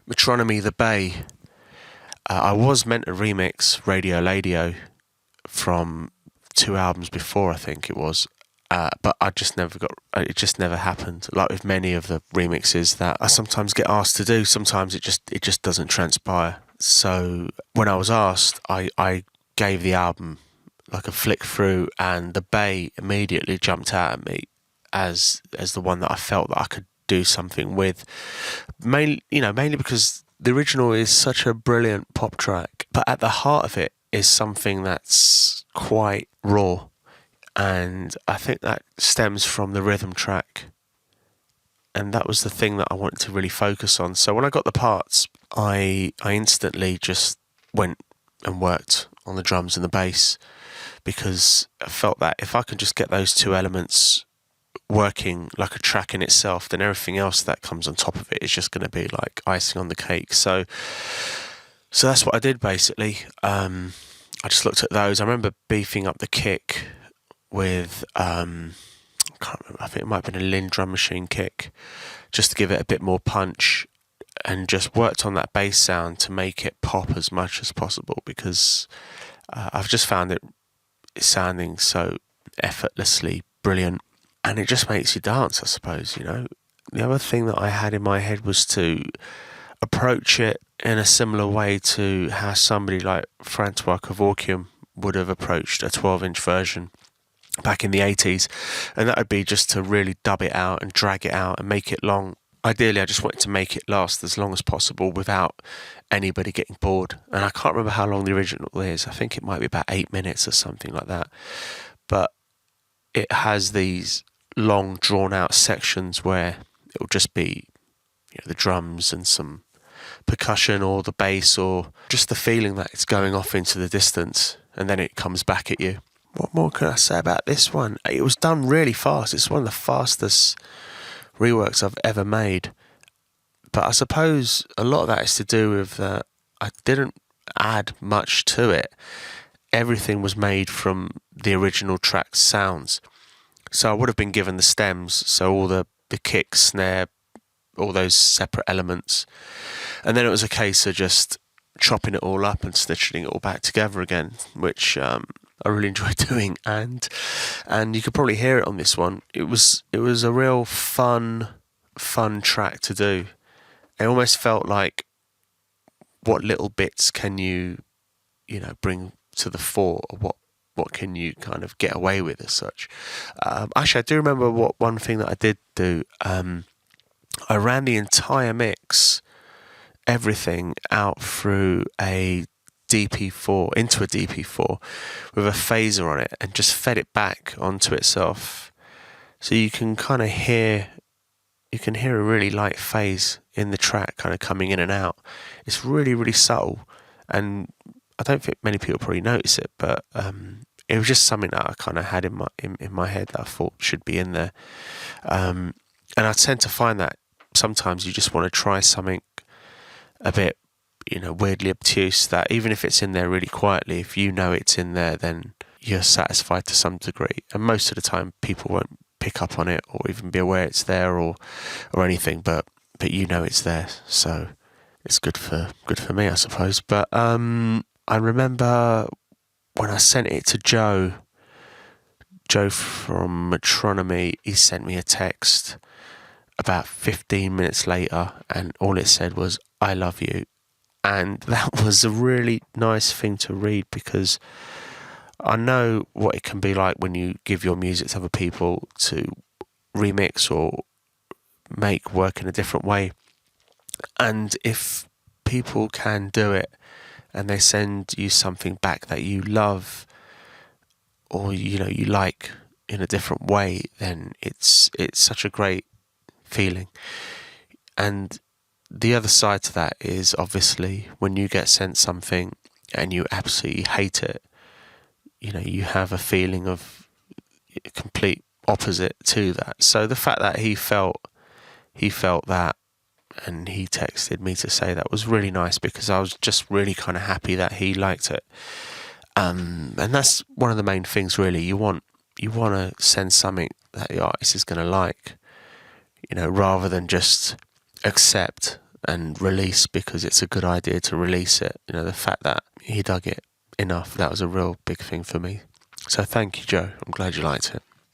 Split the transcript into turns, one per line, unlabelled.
Metronomy The Bay. I was meant to remix Radio Ladio from 2 albums before, I think it was. But it just never happened. Like with many of the remixes that I sometimes get asked to do, sometimes it just doesn't transpire. So when I was asked, I gave the album like a flick through, and The Bay immediately jumped out at me as the one that I felt that I could do something with. Mainly because the original is such a brilliant pop track, but at the heart of it is something that's quite raw. And I think that stems from the rhythm track. And that was the thing that I wanted to really focus on. So when I got the parts, I instantly just went and worked on the drums and the bass, because I felt that if I could just get those two elements working like a track in itself, then everything else that comes on top of it is just going to be like icing on the cake. So that's what I did basically. I just looked at those. I remember beefing up the kick with I can't remember, I think it might have been a Linn drum machine kick, just to give it a bit more punch, and just worked on that bass sound to make it pop as much as possible, because I've just found it sounding so effortlessly brilliant, and it just makes you dance, I suppose. The other thing that I had in my head was to approach it in a similar way to how somebody like Francois Kevorkian would have approached a 12-inch version back in the 80s, and that would be just to really dub it out and drag it out and make it long. Ideally, I just wanted to make it last as long as possible without anybody getting bored. And I can't remember how long the original is. I think it might be about 8 minutes or something like that. But it has these long, drawn-out sections where it will just be the drums and some percussion or the bass, or just the feeling that it's going off into the distance, and then it comes back at you. What more can I say about this one? It was done really fast. It's one of the fastest reworks I've ever made. But I suppose a lot of that is to do with that I didn't add much to it. Everything was made from the original track's sounds. So I would have been given the stems, so all the kick, snare, all those separate elements. And then it was a case of just chopping it all up and stitching it all back together again, which I really enjoyed doing, and you could probably hear it on this one. It was a real fun track to do. It almost felt like, what little bits can you bring to the fore, or what can you kind of get away with as such. Actually, I do remember one thing that I did do. I ran the entire mix, everything out through a DP4, into a DP4 with a phaser on it, and just fed it back onto itself, so you can kind of hear a really light phase in the track kind of coming in and out. It's really, really subtle, and I don't think many people probably notice it, but it was just something that I kind of had in my head that I thought should be in there. And I tend to find that sometimes you just want to try something a bit weirdly obtuse, that even if it's in there really quietly, if you know it's in there, then you're satisfied to some degree. And most of the time people won't pick up on it or even be aware it's there or anything, but it's there, so it's good for me, I suppose. But I remember when I sent it to Joe from Metronomy, he sent me a text about 15 minutes later, and all it said was, "I love you." And that was a really nice thing to read, because I know what it can be like when you give your music to other people to remix or make work in a different way. And if people can do it and they send you something back that you love, or you like in a different way, then it's such a great feeling. And the other side to that is, obviously, when you get sent something and you absolutely hate it, you have a feeling of complete opposite to that. So the fact that he felt that, and he texted me to say that, was really nice, because I was just really kind of happy that he liked it. And that's one of the main things, really. You want to send something that the artist is going to like, rather than just accept and release because it's a good idea to release it. You know, the fact that he dug it enough, that was a real big thing for me. So thank you, Joe. I'm glad you liked it.